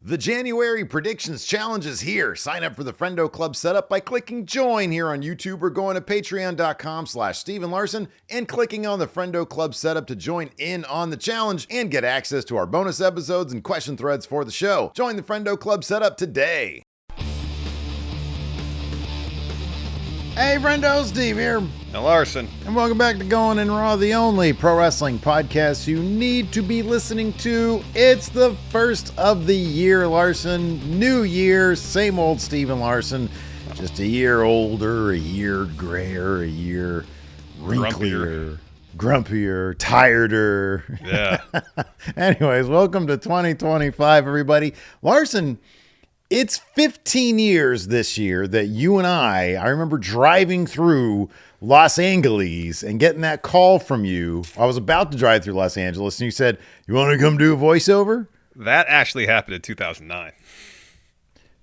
The January Predictions Challenge is here. Sign up for the Friendo Club setup by clicking join here on YouTube or going to patreon.com/Steven Larson and clicking on the Friendo Club setup to join in on the challenge and get access to our bonus episodes and question threads for the show. Join the Friendo Club setup today. Hey Friendo, Steve here. And Larson. And welcome back to Going in Raw, the only pro wrestling podcast you need to be listening to. It's the first of the year, Larson. New year, same old Steven Larson. Just a year older, a year grayer, a year wrinklier, grumpier, tireder. Yeah. Anyways, welcome to 2025, everybody. Larson, it's 15 years this year that you and I remember driving through Los Angeles and getting that call from you. I was about to drive through Los Angeles and you said, "You want to come do a voiceover?" That actually happened in 2009.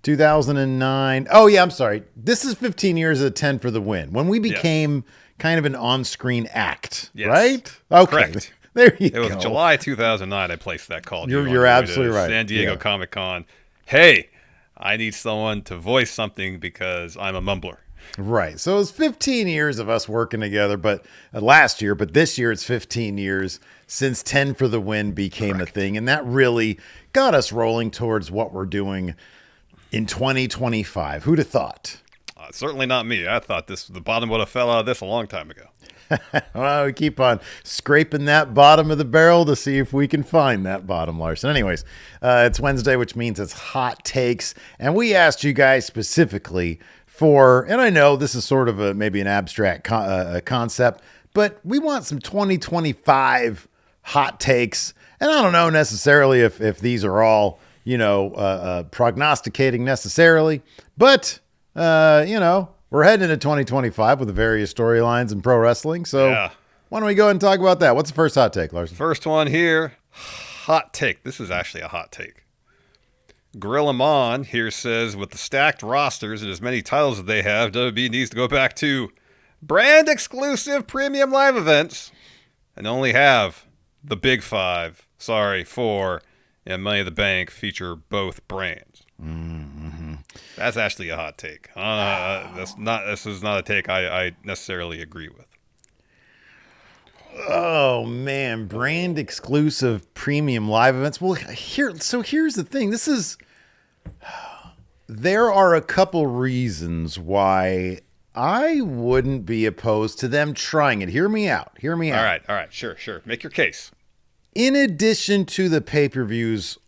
2009. Oh, yeah, I'm sorry. This is 15 years of 10 for the win. When we became kind of an on-screen act, right? Okay. Correct. There you go. It was July 2009. I placed that call. You're absolutely right. San Diego Yeah. Comic-Con. Hey, I need someone to voice something because I'm a mumbler. Right. So it was 15 years of us working together, but last year, but this year it's 15 years since 10 for the win became a thing. And that really got us rolling towards what we're doing in 2025. Who'd have thought? Certainly not me. I thought the bottom would have fell out of this a long time ago. Well, we keep on scraping that bottom of the barrel to see if we can find that bottom, Larson. Anyways, it's Wednesday, which means it's hot takes. And we asked you guys specifically for, and I know this is sort of maybe an abstract concept, but we want some 2025 hot takes. And I don't know necessarily if these are all, prognosticating necessarily, but, we're heading into 2025 with the various storylines in pro wrestling. So Why don't we go ahead and talk about that? What's the first hot take, Larson? First one here, hot take. This is actually a hot take. Gorilla Mon here says, with the stacked rosters and as many titles as they have, WWE needs to go back to brand exclusive premium live events and only have the Big Five, Four, and Money in the Bank feature both brands. Mm-hmm. That's actually a hot take. This is not a take I necessarily agree with. Oh man, brand exclusive premium live events. Well, here's the thing. There are a couple reasons why I wouldn't be opposed to them trying it. Hear me out. All right. Sure. Make your case. In addition to the pay-per-views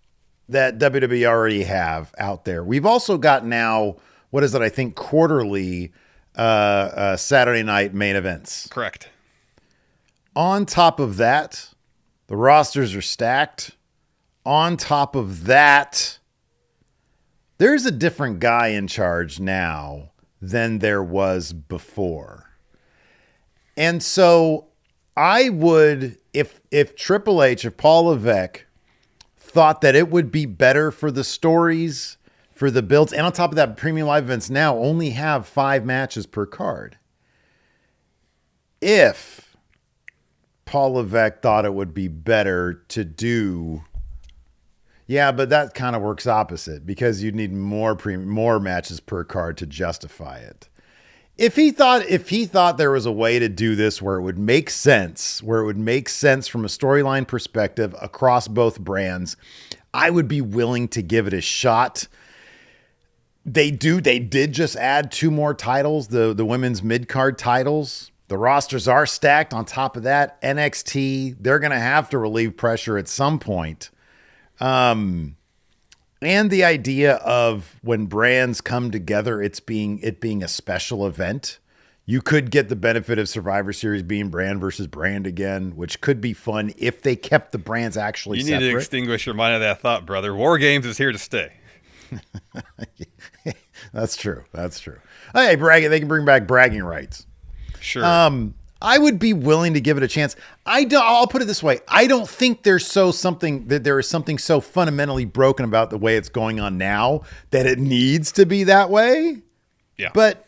that WWE already have out there, we've also got now, I think quarterly Saturday night main events. Correct. On top of that, the rosters are stacked. On top of that, there's a different guy in charge now than there was before. And so I would, if Triple H, if Paul Levesque thought that it would be better for the stories, for the builds, and on top of that, premium live events now only have 5 matches per card. If Paul Levesque thought it would be better to do, but that kind of works opposite because you'd need more matches per card to justify it. If he thought there was a way to do this where it would make sense from a storyline perspective across both brands, I would be willing to give it a shot. They did just add 2 more titles, the women's mid-card titles. The rosters are stacked. On top of that, NXT, they're going to have to relieve pressure at some point. And the idea of when brands come together, it being a special event. You could get the benefit of Survivor Series being brand versus brand again, which could be fun if they kept the brands actually separate. You need to extinguish your mind of that thought, brother. War Games is here to stay. That's true. Hey, bragging, they can bring back bragging rights. Sure. I would be willing to give it a chance. I'll put it this way. I don't think there is something so fundamentally broken about the way it's going on now that it needs to be that way. Yeah. But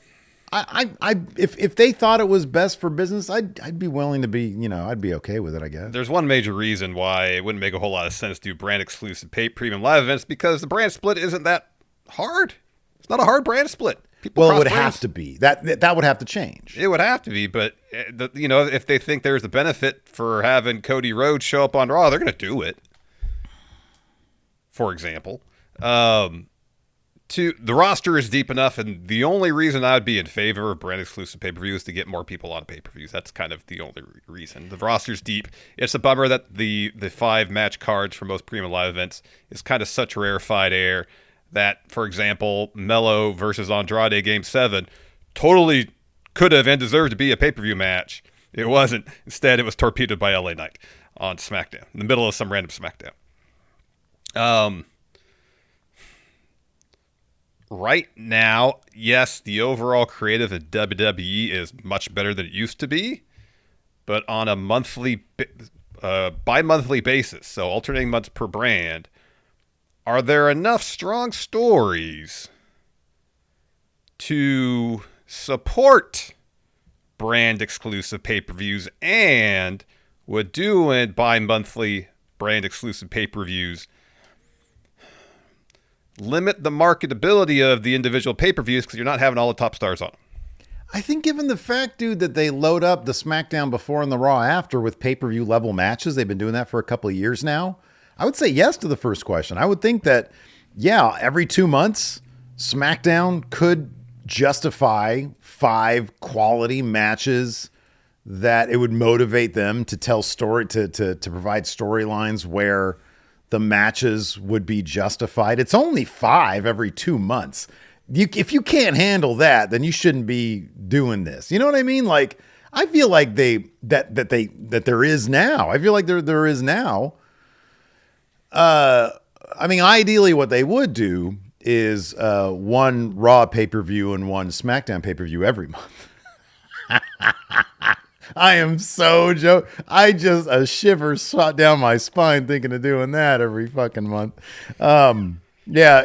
if they thought it was best for business, I'd be willing to be, I'd be okay with it, I guess. There's one major reason why it wouldn't make a whole lot of sense to do brand exclusive premium live events, because the brand split isn't that hard. It's not a hard brand split. Well, it would have to be. That would have to change. It would have to be, but if they think there's a benefit for having Cody Rhodes show up on Raw, they're going to do it. For example, the roster is deep enough, and the only reason I'd be in favor of brand exclusive pay-per-view is to get more people on pay-per-views. That's kind of the only reason. The roster's deep. It's a bummer that the 5 match cards for most premium live events is kind of such rarefied air that, for example, Mello versus Andrade Game 7 totally could have and deserved to be a pay-per-view match. It wasn't. Instead, it was torpedoed by LA Knight on SmackDown, in the middle of some random SmackDown. Right now, yes, the overall creative at WWE is much better than it used to be, but on a bi-monthly basis, so alternating months per brand, are there enough strong stories to support brand exclusive pay-per-views, and would doing bi-monthly brand exclusive pay-per-views limit the marketability of the individual pay-per-views because you're not having all the top stars on them? I think given the fact, dude, that they load up the SmackDown before and the Raw after with pay-per-view level matches, they've been doing that for a couple of years now, I would say yes to the first question. I would think that, yeah, every 2 months, SmackDown could justify 5 quality matches that it would motivate them to tell story, to provide storylines where the matches would be justified. It's only 5 every 2 months. If you can't handle that, then you shouldn't be doing this. You know what I mean? Like, I feel like that there is now. I feel like there is now. I mean, ideally, what they would do is 1 Raw pay-per-view and 1 SmackDown pay-per-view every month. I am so joke. A shiver shot down my spine thinking of doing that every fucking month. Yeah,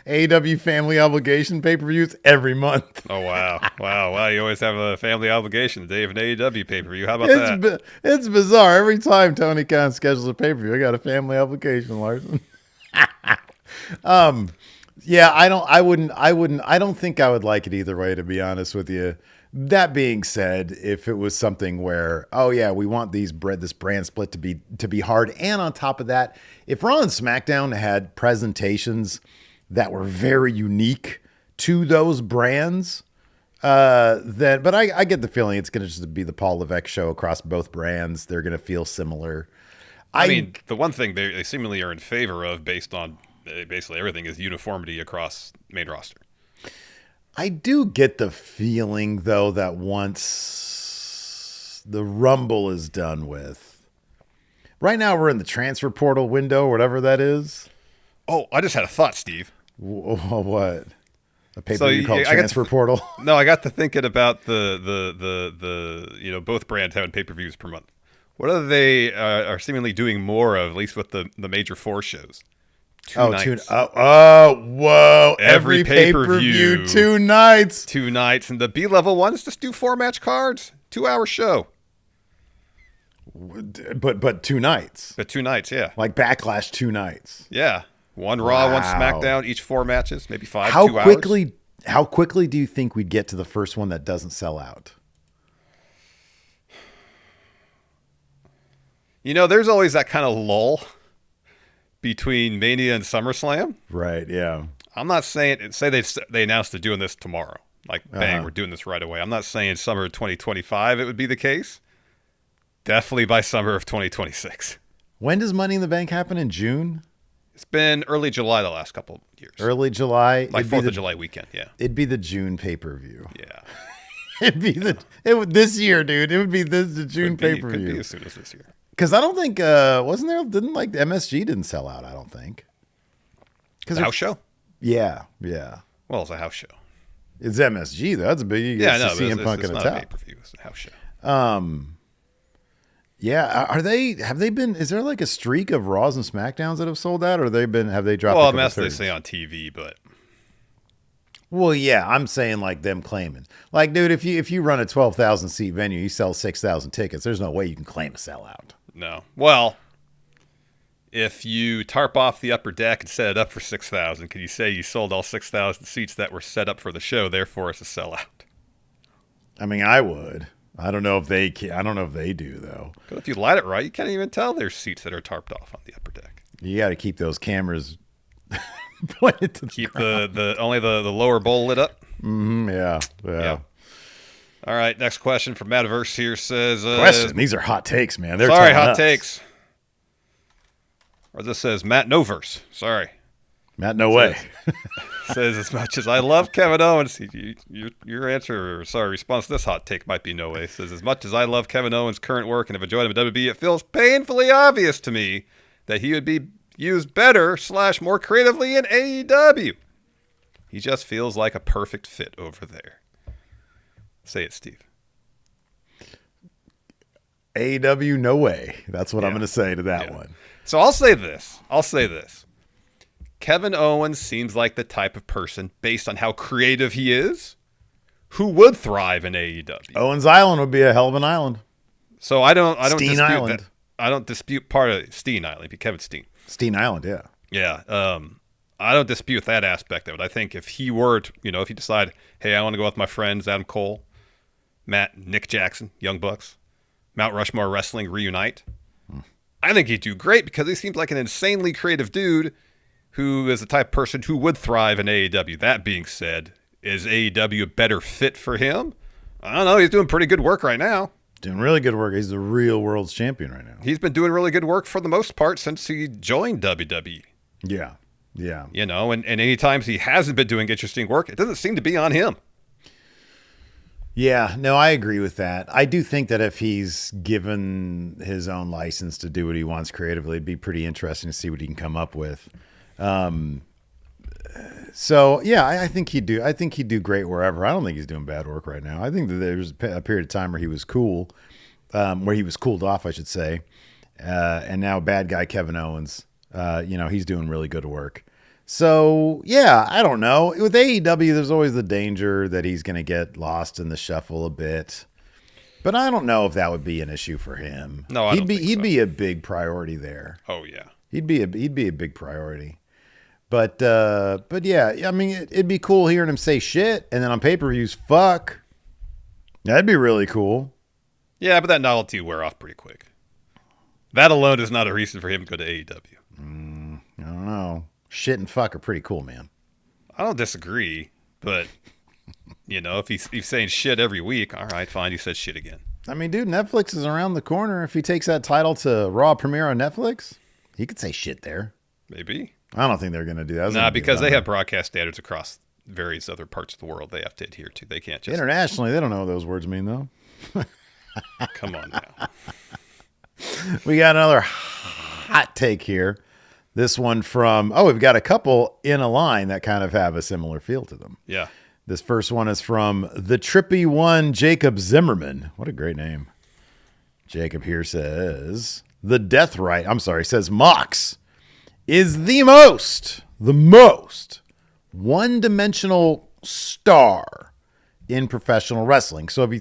AEW family obligation pay-per-views every month. Oh, wow. You always have a family obligation the day of an AEW pay-per-view. How about that? It's bizarre. Every time Tony Khan schedules a pay-per-view, I got a family obligation, Larson. Yeah, I don't think I would like it either way, to be honest with you. That being said, if it was something where, oh yeah, we want this brand split to be hard, and on top of that, if Raw and SmackDown had presentations that were very unique to those brands, but I get the feeling it's going to just be the Paul Levesque show across both brands. They're going to feel similar. I mean, the one thing they seemingly are in favor of, based on basically everything, is uniformity across main roster. I do get the feeling, though, that once the Rumble is done with, right now we're in the transfer portal window, whatever that is. Oh, I just had a thought, Steve. What? A pay-per-view called Transfer Portal? No, I got to thinking about the both brands having pay-per-views per month. What are they are seemingly doing more of, at least with the major 4 shows? 2 nights. Whoa. Every pay-per-view, 2 nights. 2 nights. And the B-level ones just do 4-match cards. 2-hour show. But 2 nights. But 2 nights, yeah. Like Backlash 2 nights. Yeah. 1 Raw, 1 SmackDown, each 4 matches, maybe 5, how 2 hours. How quickly do you think we'd get to the first one that doesn't sell out? There's always that kind of lull between Mania and SummerSlam. Right, yeah. I'm not saying, say they announced they're doing this tomorrow. Like, bang, we're doing this right away. I'm not saying summer of 2025 it would be the case. Definitely by summer of 2026. When does Money in the Bank happen? In June? It's been early July the last couple of years. Early July? Like 4th of July weekend, yeah. It'd be the June pay-per-view. Yeah. This year, dude. It would be the June pay-per-view. Could be as soon as this year. Because I don't think, didn't MSG didn't sell out, I don't think. The house show? Yeah. Well, it's a house show. It's MSG, though. That's a big, CM Punk in a top. It's not a pay-per-view, it's a house show. Yeah, is there like a streak of Raws and SmackDowns that have sold out, or have they dropped? Well, that's what they say on TV, but Well, yeah, I'm saying like them claiming. Like, dude, if you run a 12,000 seat venue, you sell 6,000 tickets. There's no way you can claim a sellout. No. Well, if you tarp off the upper deck and set it up for 6,000, can you say you sold all 6,000 seats that were set up for the show? Therefore, it's a sellout. I mean, I would. I don't know if they do though. Because if you light it right, you can't even tell there's seats that are tarped off on the upper deck. You got to keep those cameras pointed to Keep the only the lower bowl lit up. Yeah. All right, next question from Metaverse here says... Question. These are hot takes, man. They're sorry, telling hot us. takes. Or this says Matt Noverse. Sorry. Matt, no way. Says, as much as I love Kevin Owens, your response to this hot take might be no way. Says, as much as I love Kevin Owens' current work and have enjoyed him at WWE, it feels painfully obvious to me that he would be used better / more creatively in AEW. He just feels like a perfect fit over there. Say it, Steve. AEW, no way. That's what I'm going to say to that one. So I'll say this. Kevin Owens seems like the type of person, based on how creative he is, who would thrive in AEW. Owens Island would be a hell of an island. So I don't Steen dispute Island. that. I don't dispute part of Steen Island. It'd be Kevin Steen. Steen Island, yeah. Yeah. I don't dispute that aspect of it. I think if he were to, if he decided, hey, I want to go with my friends Adam Cole, Matt, Nick Jackson, Young Bucks, Mount Rushmore Wrestling reunite, I think he'd do great because he seems like an insanely creative dude who is the type of person who would thrive in AEW. That being said, is AEW a better fit for him? I don't know. He's doing pretty good work right now. Doing really good work. He's the real world's champion right now. He's been doing really good work for the most part since he joined WWE. Yeah. And any times he hasn't been doing interesting work, it doesn't seem to be on him. Yeah, no, I agree with that. I do think that if he's given his own license to do what he wants creatively, it'd be pretty interesting to see what he can come up with. So yeah, I think he'd do. I think he'd do great wherever. I don't think he's doing bad work right now. I think that there's a period of time where he was cool, where he was cooled off, I should say. And now bad guy Kevin Owens, he's doing really good work. So yeah, I don't know. With AEW, there's always the danger that he's going to get lost in the shuffle a bit. But I don't know if that would be an issue for him. No, I don't think he'd so. be a big priority there. Oh yeah, he'd be a big priority. But yeah, I mean, it'd be cool hearing him say shit, and then on pay-per-views, fuck. That'd be really cool. Yeah, but that novelty would wear off pretty quick. That alone is not a reason for him to go to AEW. I don't know. Shit and fuck are pretty cool, man. I don't disagree, but if he's saying shit every week, all right, fine, he said shit again. I mean, dude, Netflix is around the corner. If he takes that title to Raw premiere on Netflix, he could say shit there. Maybe. I don't think they're going to do that. Nah, because they have broadcast standards across various other parts of the world they have to adhere to. They can't just... Internationally, they don't know what those words mean, though. Come on now. We got another hot take here. This one from, we've got a couple in a line that kind of have a similar feel to them. Yeah. This first one is from the Trippy One, Jacob Zimmerman. What a great name. Jacob here says, says Mox is the most one-dimensional star in professional wrestling. So when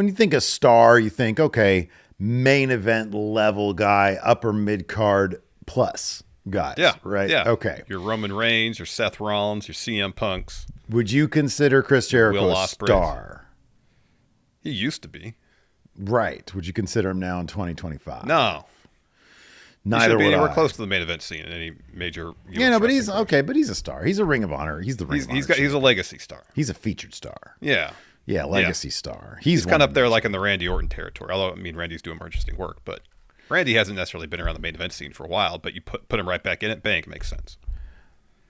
you think of star, you think, okay, main event level guy, upper mid-card plus guys. Yeah. Right? Yeah. Okay. Your Roman Reigns, your Seth Rollins, your CM Punks. Would you consider Chris Jericho Will a Ospreays. star? He used to be. Right. Would you consider him now in 2025? No. Neither would be would anywhere I. close to the main event scene in any major US Yeah, no, but he's wrestling okay. But he's a star. He's a Ring of Honor. He's the Ring of Honor. He's a legacy star. He's a featured star. Yeah. Yeah, legacy star. He's kind of up there like in the Randy Orton territory. Although, I mean, Randy's doing more interesting work, but Randy hasn't necessarily been around the main event scene for a while, but you put him right back in it, bang, makes sense.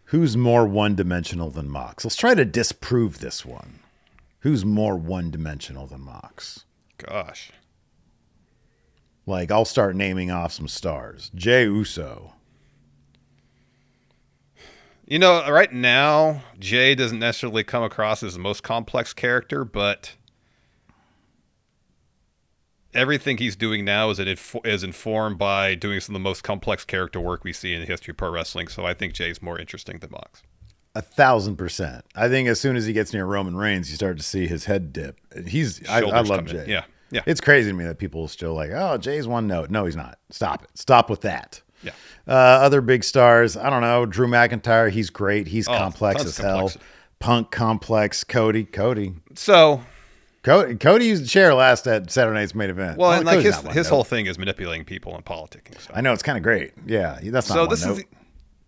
Who's more one-dimensional than Mox? Let's try to disprove this one. Who's more one-dimensional than Mox? Gosh. Like, I'll start naming off some stars. Jey Uso. Right now, Jay doesn't necessarily come across as the most complex character, but everything he's doing now is informed by doing some of the most complex character work we see in the history of pro wrestling. So I think Jay's more interesting than Mox. 1,000%. I think as soon as he gets near Roman Reigns, you start to see his head dip. I Shoulders love come in. Jay. Yeah. Yeah. It's crazy to me that people are still like, oh, Jay's one note. No, he's not. Stop it. Stop with that. Yeah. Other big stars, I don't know. Drew McIntyre, he's great. He's Oh, complex tons as of hell. complexity. Punk complex. Cody. So, Cody used the chair last at Saturday Night's Main Event. well, and like Cody's not one his note. whole thing is manipulating people and politicking. So, I know, it's kind of great. Yeah, that's not so one this note. is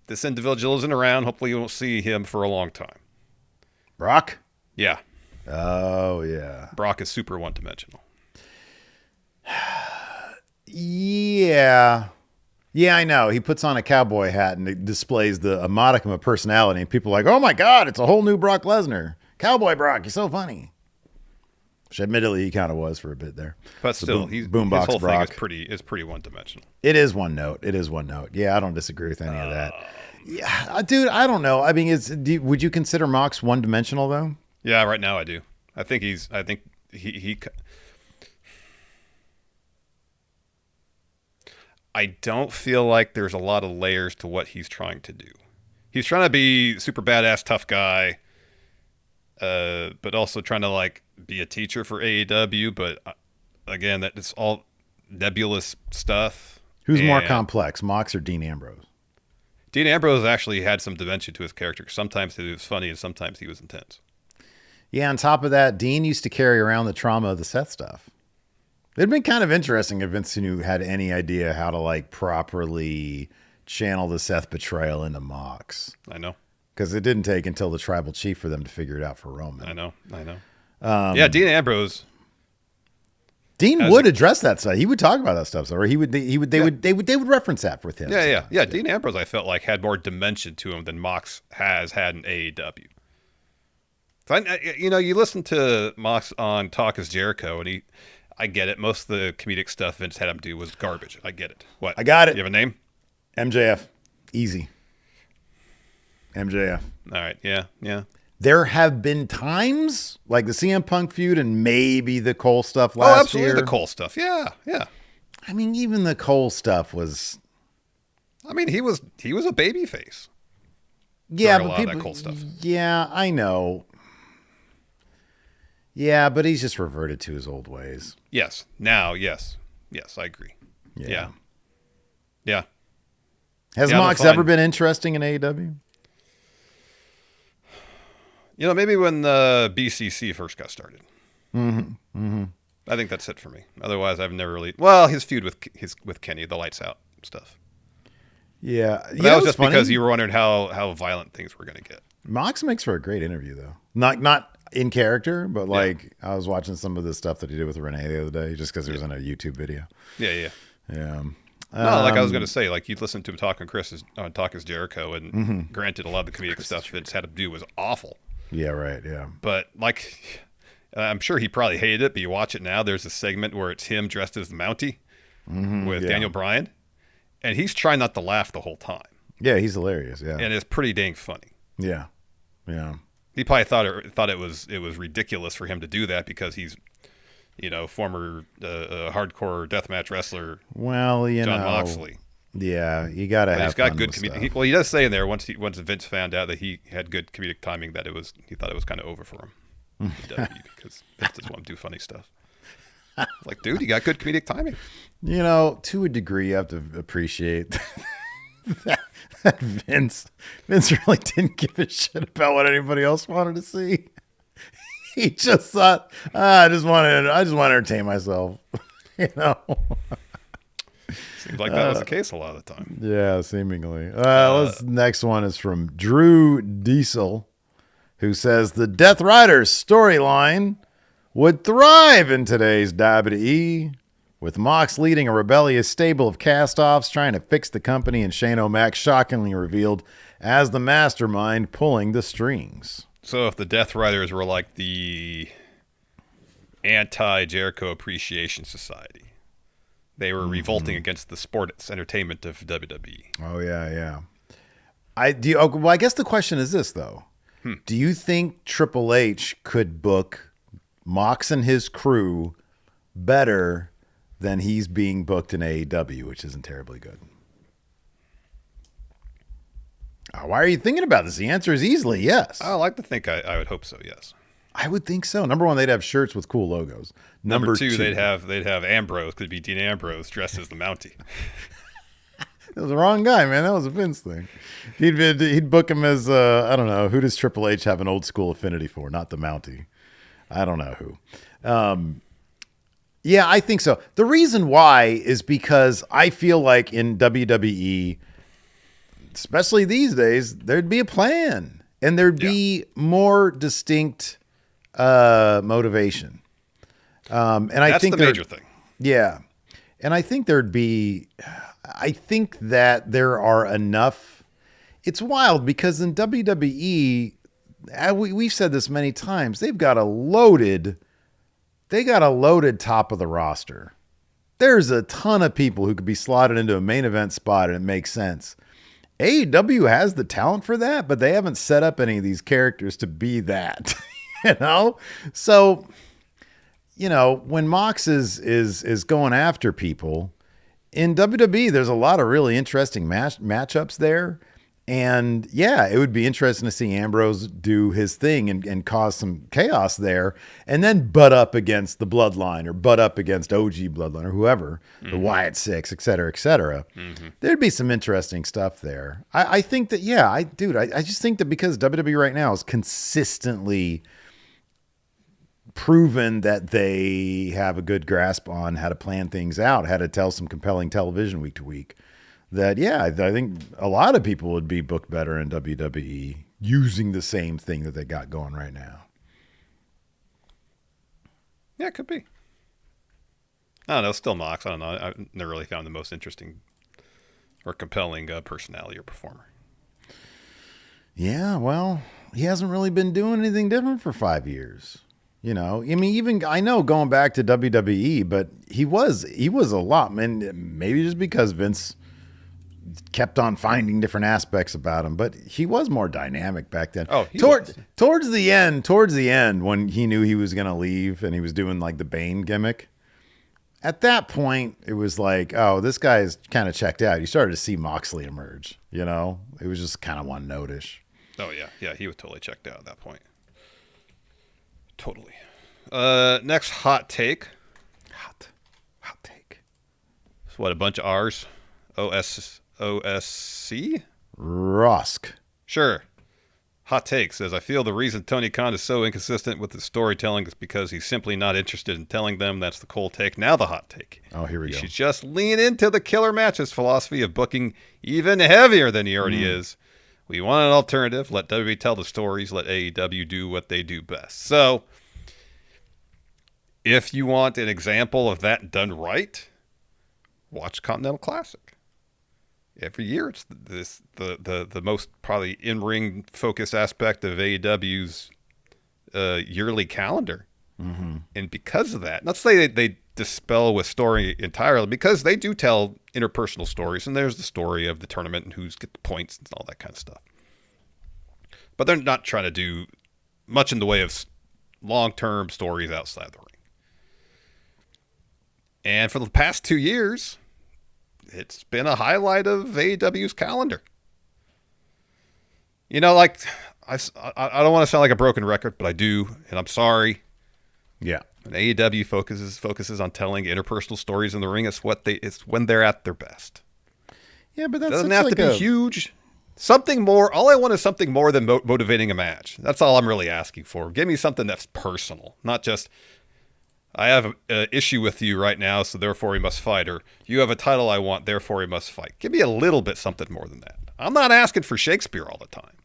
this individual isn't around. Hopefully, you won't see him for a long time. Brock? Yeah, Oh, yeah. Brock is super one-dimensional. Yeah. Yeah, I know. He puts on a cowboy hat and it displays a modicum of personality. And people are like, oh my God, it's a whole new Brock Lesnar. Cowboy Brock, he's so funny. Which admittedly he kind of was for a bit there. But still, Boombox his whole Brock. thing is pretty one-dimensional. It is one note. Yeah, I don't disagree with any of that. Yeah, dude, I don't know. I mean, would you consider Mox one-dimensional though? Yeah, right now I do. I think he I don't feel like there's a lot of layers to what he's trying to do. He's trying to be super badass tough guy, but also trying to like be a teacher for AEW. But again, that it's all nebulous stuff. Who's more And complex, Mox or Dean Ambrose? Dean Ambrose actually had some dimension to his character. Sometimes he was funny and sometimes he was intense. Yeah, on top of that, Dean used to carry around the trauma of the Seth stuff. It'd been kind of interesting if Vince knew had any idea how to like properly channel the Seth betrayal into Mox. I know. Because it didn't take until the tribal chief for them to figure it out for Roman. I know. Yeah, Dean Ambrose. Dean would address that stuff. He would talk about that stuff, or they would reference that with him. Yeah. Dean Ambrose, I felt like had more dimension to him than Mox has had in AEW. So you listen to Mox on Talk Is Jericho, and I get it. Most of the comedic stuff Vince had him do was garbage. I get it. What? I got it. You have a name? MJF. Easy. MJF. All right. Yeah. There have been times like the CM Punk feud and maybe the Cole stuff last year. Absolutely the Cole stuff. Yeah. I mean, even the Cole stuff was. I mean, he was a baby face. Yeah, but but people, that Cole stuff. Yeah, I know. Yeah, but he's just reverted to his old ways. Yes. Now, yes, I agree. Yeah. Has Mox ever been interesting in AEW? Maybe when the BCC first got started. Mm-hmm. I think that's it for me. Otherwise, I've never really. Well, his feud with Kenny, the lights out stuff. Yeah, that was just funny. Because you were wondering how violent things were going to get. Mox makes for a great interview, though. Not in character, but like I was watching some of the stuff that he did with Renee the other day, just because it was in a YouTube video. Yeah. No, like I was going to say, like you'd listen to him talk on Talk Is Jericho, and granted, a lot of the comedic stuff Vince had to do was awful. Yeah, right. Yeah, but like, I'm sure he probably hated it. But you watch it now. There's a segment where it's him dressed as the Mountie with Daniel Bryan, and he's trying not to laugh the whole time. Yeah, he's hilarious. Yeah, and it's pretty dang funny. Yeah. He probably thought it was ridiculous for him to do that because he's, former hardcore deathmatch wrestler. Well, John Moxley. Yeah, you gotta have. He's got good comedic. Well, he does say in there once Vince found out that he had good comedic timing that he thought it was kind of over for him, because Vince just want to do funny stuff. Like, dude, you got good comedic timing. To a degree, you have to appreciate that Vince really didn't give a shit about what anybody else wanted to see. He just thought, I just want to entertain myself. Seems like that was the case a lot of the time. Yeah, seemingly. Next one is from Drew Diesel, who says the Deathrider storyline would thrive in today's WWE, with Mox leading a rebellious stable of cast-offs trying to fix the company, and Shane O'Mac shockingly revealed as the mastermind pulling the strings. So if the Deathriders were like the anti-Jericho Appreciation Society, they were revolting against the sports entertainment of WWE. Oh, yeah. I guess the question is this, though. Do you think Triple H could book Mox and his crew better than he's being booked in AEW, which isn't terribly good? Why are you thinking about this? The answer is easily yes. I like to think I would hope so. Yes. I would think so. Number one, they'd have shirts with cool logos. Number two, they'd have Ambrose. Could be Dean Ambrose dressed as the Mountie. That was the wrong guy, man. That was a Vince thing. He'd book him as I don't know, who does Triple H have an old school affinity for? Not the Mountie. I don't know who. Yeah, I think so. The reason why is because I feel like in WWE, especially these days, there'd be a plan and there'd be more distinct motivation. And I think that's the major thing. Yeah. And I think I think that there are enough. It's wild because in WWE, we've said this many times, they got a loaded top of the roster. There's a ton of people who could be slotted into a main event spot and it makes sense. AEW has the talent for that, but they haven't set up any of these characters to be that, So, when Mox is going after people in WWE, there's a lot of really interesting matchups there. And yeah, it would be interesting to see Ambrose do his thing and cause some chaos there and then butt up against the Bloodline or butt up against OG Bloodline or whoever, the Wyatt Six, et cetera, et cetera. There'd be some interesting stuff there. I think that, I just think that because WWE right now is consistently proven that they have a good grasp on how to plan things out, how to tell some compelling television week to week, that, I think a lot of people would be booked better in WWE using the same thing that they got going right now. Yeah, it could be. I don't know. Still Mox. I don't know. I've never really found the most interesting or compelling personality or performer. Yeah, well, he hasn't really been doing anything different for 5 years. Even I know going back to WWE, but he was a lot, man. Maybe just because Vince kept on finding different aspects about him, but he was more dynamic back then. Oh, towards the end, when he knew he was going to leave and he was doing like the Bane gimmick, at that point it was like, oh, this guy is kind of checked out. You started to see Moxley emerge. It was just kind of one notish. Oh yeah, he was totally checked out at that point. Totally. Next hot take. Hot take. So what, a bunch of R's? OSC? Rosk. Sure. Hot take says, I feel the reason Tony Khan is so inconsistent with his storytelling is because he's simply not interested in telling them. That's the cold take. Now the hot take. Oh, here we go. He should just lean into the killer matches philosophy of booking even heavier than he already is. We want an alternative. Let WWE tell the stories. Let AEW do what they do best. So, if you want an example of that done right, watch Continental Classic. Every year, it's the most probably in-ring focus aspect of AEW's yearly calendar. And because of that, not to say they dispel with story entirely, because they do tell interpersonal stories, and there's the story of the tournament and who's get the points and all that kind of stuff. But they're not trying to do much in the way of long-term stories outside the ring. And for the past 2 years, it's been a highlight of AEW's calendar. I don't want to sound like a broken record, but I do, and I'm sorry. Yeah. When AEW focuses on telling interpersonal stories in the ring, it's when they're at their best. Yeah, but that doesn't have to be huge. Something more. All I want is something more than motivating a match. That's all I'm really asking for. Give me something that's personal, not just, I have an issue with you right now, so therefore we must fight, or you have a title I want, therefore we must fight. Give me a little bit something more than that. I'm not asking for Shakespeare all the time.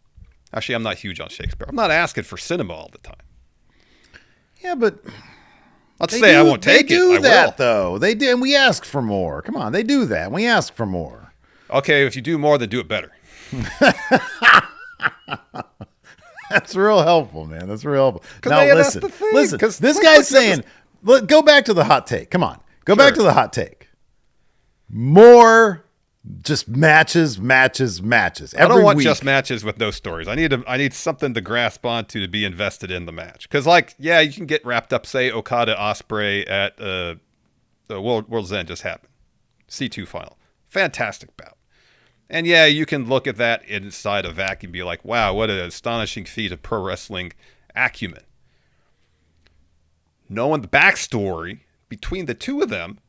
Actually, I'm not huge on Shakespeare. I'm not asking for cinema all the time. Yeah, but let's say I won't take it. They do that, though. They do, and we ask for more. Come on, they do that, and we ask for more. Okay, if you do more, then do it better. That's real helpful, man. That's real helpful. Now, listen. This guy's saying, go back to the hot take. Come on. Go back to the hot take. More just matches. I don't want just matches with no stories. I need something to grasp onto to be invested in the match. Because, you can get wrapped up, say, Okada Ospreay at the World's End just happened. C2 final. Fantastic bout. And yeah, you can look at that inside a vacuum and be like, wow, what an astonishing feat of pro wrestling acumen. Knowing the backstory between the two of them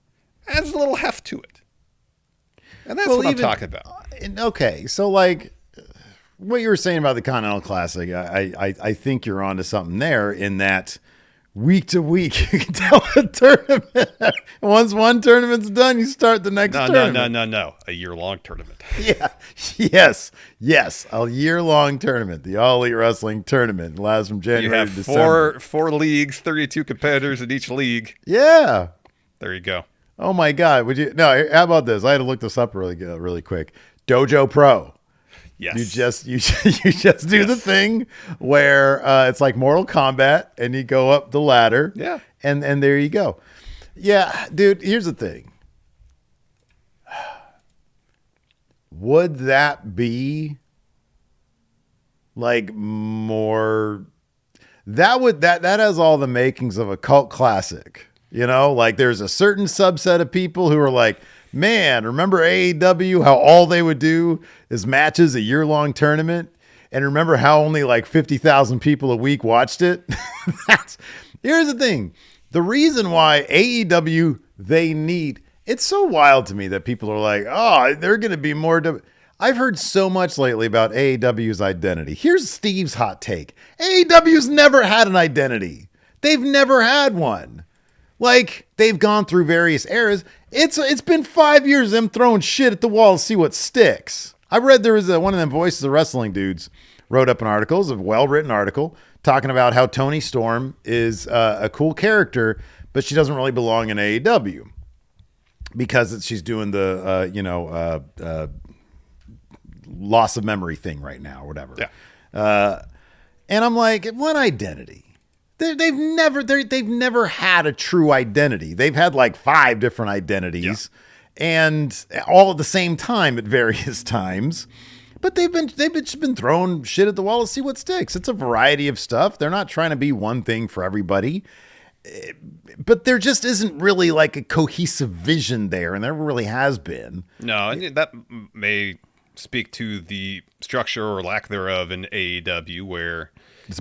adds a little heft to it. And that's what I'm talking about. Okay, so like what you were saying about the Continental Classic, I think you're onto something there in that week to week you can tell a tournament. Once one tournament's done, you start the next tournament. No. A year-long tournament. Yeah. Yes. A year-long tournament. The All Elite Wrestling Tournament lasts from January to December. Four leagues, 32 competitors in each league. Yeah. There you go. Oh my God. No, how about this? I had to look this up really quick. Dojo Pro. Yes. You just do the thing where it's like Mortal Kombat and you go up the ladder. Yeah. And there you go. Yeah, dude, here's the thing. Would that be like more that has all the makings of a cult classic. You know, like there's a certain subset of people who are like, man, remember AEW, how all they would do is matches a year-long tournament? And remember how only like 50,000 people a week watched it? Here's the thing. The reason why AEW, it's so wild to me that people are like, oh, they're going to be more. I've heard so much lately about AEW's identity. Here's Steve's hot take. AEW's never had an identity. They've never had one. Like, they've gone through various eras. It's been 5 years of them throwing shit at the wall to see what sticks. I read there was one of them Voices of Wrestling dudes wrote up an article. It was a well-written article talking about how Toni Storm is a cool character, but she doesn't really belong in AEW because she's doing the, loss of memory thing right now or whatever. Yeah. And I'm like, what identity? They've never had a true identity. They've had like 5 different identities, and all at the same time at various times. But they've just been throwing shit at the wall to see what sticks. It's a variety of stuff. They're not trying to be one thing for everybody, but there just isn't really like a cohesive vision there, and there never really has been. No, and that may speak to the structure or lack thereof in AEW, where it's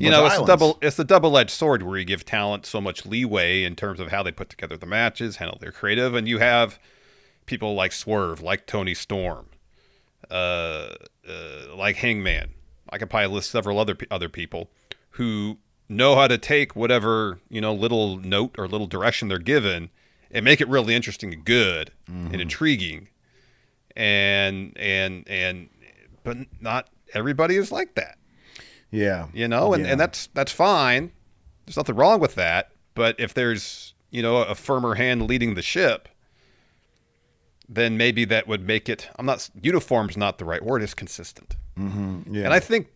the double-edged sword where you give talent so much leeway in terms of how they put together the matches, handle their creative, and you have people like Swerve, like Toni Storm, like Hangman. I could probably list several other people who know how to take whatever little note or little direction they're given and make it really interesting and good and intriguing. And but not everybody is like that. Yeah. And that's fine. There's nothing wrong with that. But if there's, a firmer hand leading the ship, then maybe that would make it, uniform's not the right word, it's consistent. Mm-hmm. Yeah. And I think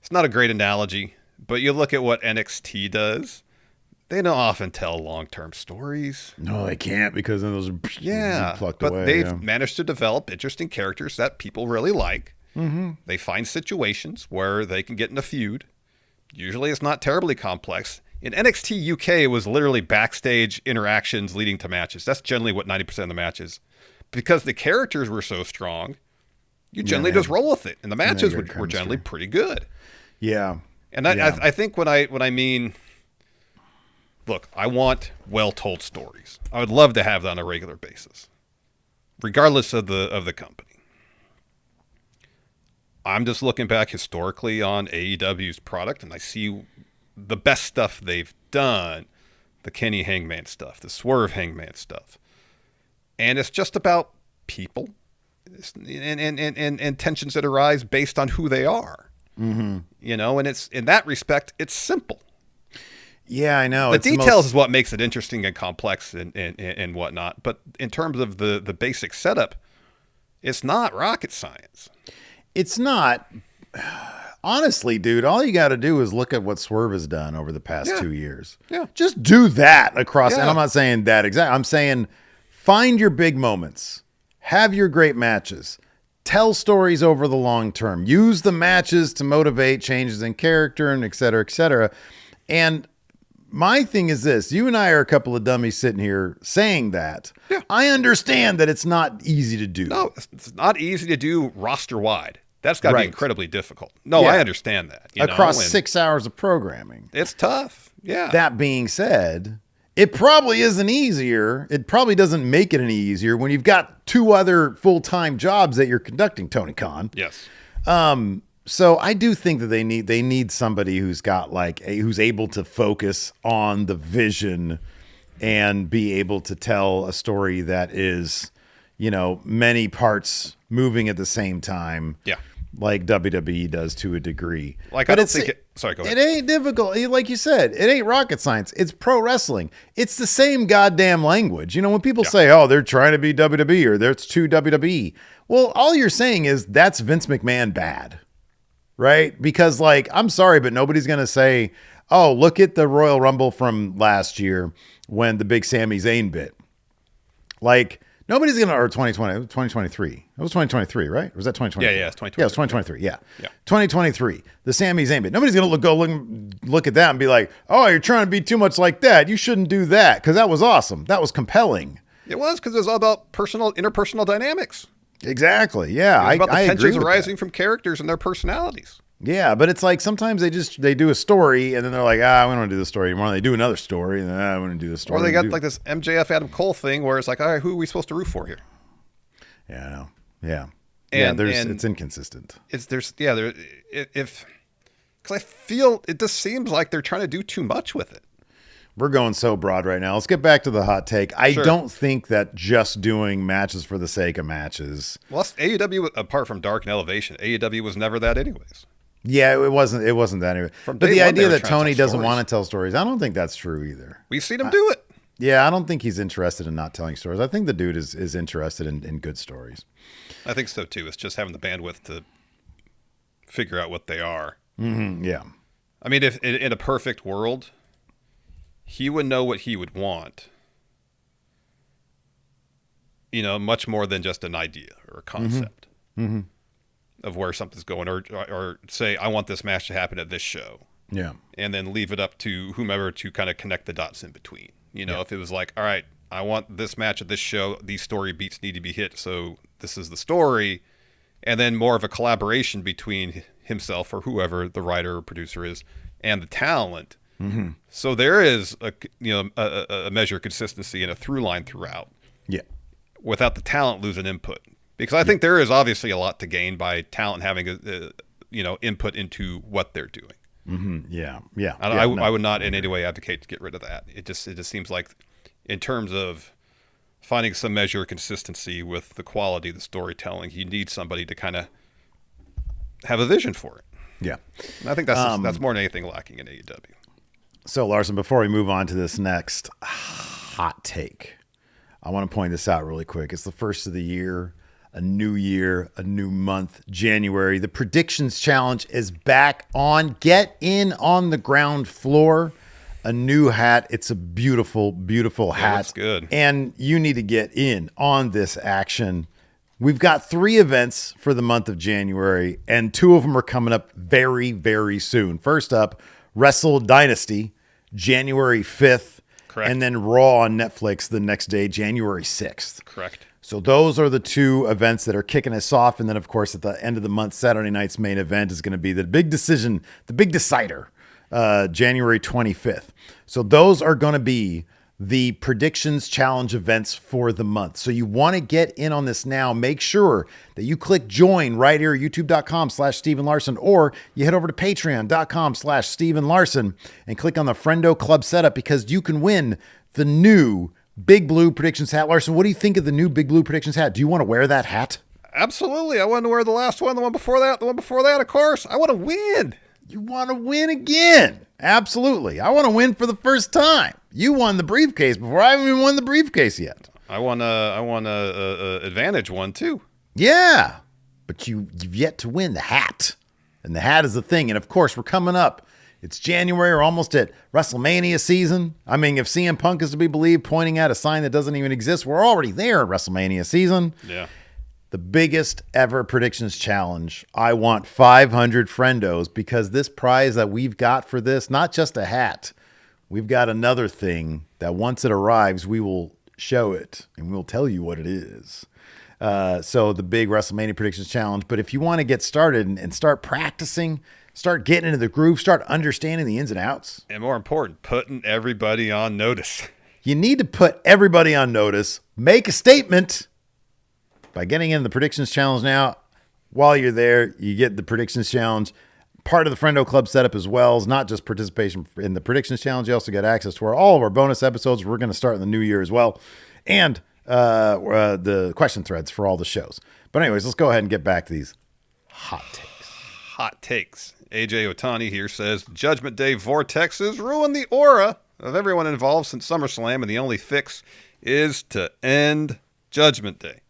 it's not a great analogy, but you look at what NXT does. They don't often tell long-term stories. No, they can't because then those are plucked but away. They've managed to develop interesting characters that people really like. Mm-hmm. They find situations where they can get in a feud. Usually it's not terribly complex. In NXT UK, it was literally backstage interactions leading to matches. That's generally what 90% of the matches. Because the characters were so strong, you generally just roll with it. And the matches were generally pretty good. Yeah. And I think when I mean, look, I want well-told stories. I would love to have that on a regular basis, regardless of the company. I'm just looking back historically on AEW's product, and I see the best stuff they've done, the Kenny Hangman stuff, the Swerve Hangman stuff. And it's just about people and tensions that arise based on who they are. Mm-hmm. And it's in that respect, it's simple. Yeah, I know. The details is what makes it interesting and complex and whatnot. But in terms of the basic setup, it's not rocket science. It's not. Honestly, dude, all you got to do is look at what Swerve has done over the past 2 years. Yeah. Just do that across. Yeah. And I'm not saying that exact. I'm saying find your big moments. Have your great matches. Tell stories over the long term. Use the matches to motivate changes in character and et cetera, et cetera. And My thing is this. You and I are a couple of dummies sitting here saying that. Yeah. I understand that it's not easy to do. No, it's not easy to do roster wide. That's got to be Right. incredibly difficult. No, Yeah. I understand that. Across and 6 hours of programming. it's tough. Yeah. That being said, it probably isn't easier. It probably doesn't make it any easier when you've got 2 other full-time jobs that you're conducting, Tony Khan. Yes. So I do think that they need somebody who's got who's able to focus on the vision and be able to tell a story that is, many parts moving at the same time. Yeah. Like WWE does to a degree. Like, But I don't it's- think it. Sorry, go ahead. It ain't difficult. Like you said, it ain't rocket science. It's pro wrestling. It's the same goddamn language. When people say, oh, they're trying to be WWE or there's too WWE. Well, all you're saying is that's Vince McMahon bad. Right? Because, I'm sorry, but nobody's going to say, oh, look at the Royal Rumble from last year when the big Sami Zayn bit. Nobody's going to, or 2023. It was 2023, right? Or was that 2023? Yeah, it's 2023. Yeah, it was 2023. Yeah. 2023. 2023. The Sami Zayn bit. Nobody's going to look at that and be like, oh, you're trying to be too much like that. You shouldn't do that because that was awesome. That was compelling. It was because it was all about interpersonal dynamics. Exactly. Yeah. It was about the I agree tensions with arising that. from characters and their personalities. Yeah, but it's sometimes they do a story and then they're like, we don't want to do the story anymore. They do another story and then I want to do the story. Or they got this MJF Adam Cole thing where it's like, all right, who are we supposed to root for here? Yeah, I know. Yeah. And It's inconsistent. Because I feel it just seems like they're trying to do too much with it. We're going so broad right now. Let's get back to the hot take. I Sure. don't think that just doing matches for the sake of matches. Well, AEW, apart from Dark and Elevation, AEW was never that anyways. Yeah, it wasn't that anyway. From But day the one, idea they were that trying to Tony tell doesn't stories. want to tell stories, I don't think that's true either. We've seen him do it. Yeah, I don't think he's interested in not telling stories. I think the dude is interested in good stories. I think so too. It's just having the bandwidth to figure out what they are. Yeah. I mean, if in a perfect world, he would know what he would want. Much more than just an idea or a concept of where something's going, or say, I want this match to happen at this show. Yeah. And then leave it up to whomever to kind of connect the dots in between. If it was like, all right, I want this match at this show, these story beats need to be hit, so this is the story, and then more of a collaboration between himself or whoever the writer or producer is and the talent. Mm-hmm. So there is a measure of consistency and a through line throughout. Yeah. Without the talent losing input, because I think there is obviously a lot to gain by talent having input into what they're doing. Mm-hmm. Yeah. Yeah. I would not in any way advocate to get rid of that. It just seems like, in terms of finding some measure of consistency with the quality of the storytelling, you need somebody to kind of have a vision for it. Yeah. And I think that's more than anything lacking in AEW. So, Larson, before we move on to this next hot take, I want to point this out really quick. It's the first of the year, a new month, January. The Predictions Challenge is back on. Get in on the ground floor. A new hat. It's a beautiful, beautiful hat. Looks good. And you need to get in on this action. We've got 3 events for the month of January, and 2 of them are coming up very, very soon. First up, Wrestle Dynasty, January 5th. Correct. And then Raw on Netflix the next day, January 6th. Correct. So those are the 2 events that are kicking us off. And then, of course, at the end of the month, Saturday night's main event is going to be the big decision, the big decider, January 25th. So those are going to be the Predictions Challenge events for the month. So you want to get in on this now. Make sure that you click join right here at youtube.com/Steven Larson, or you head over to patreon.com/Steven Larson and click on the Friendo Club setup, because you can win the new Big Blue Predictions hat. Larson, what do you think of the new Big Blue Predictions hat? Do you want to wear that hat? Absolutely. I want to wear the last one, the one before that, of course. I want to win. You want to win again. Absolutely. I want to win for the first time. You won the briefcase before. I haven't even won the briefcase yet. I want a advantage one too. Yeah. But you've yet to win the hat. And the hat is the thing. And of course, we're coming up. It's January. We're almost at WrestleMania season. I mean, if CM Punk is to be believed, pointing at a sign that doesn't even exist, we're already there at WrestleMania season. Yeah. The biggest ever predictions challenge. I want 500 friendos, because this prize that we've got for this, not just a hat, we've got another thing that once it arrives, we will show it and we'll tell you what it is. So the big WrestleMania predictions challenge. But if you want to get started and start practicing, start getting into the groove, start understanding the ins and outs. And more important, putting everybody on notice. You need to put everybody on notice. Make a statement by getting in the predictions challenge now. While you're there, you get the predictions challenge. Part of the Friendo Club setup as well is not just participation in the predictions challenge. You also get access to all of our bonus episodes. We're going to start in the new year as well. And the question threads for all the shows. But anyways, let's go ahead and get back to these hot takes. Hot takes. AJ Otani here says, Judgment Day vortexes ruin the aura of everyone involved since SummerSlam, and the only fix is to end Judgment Day.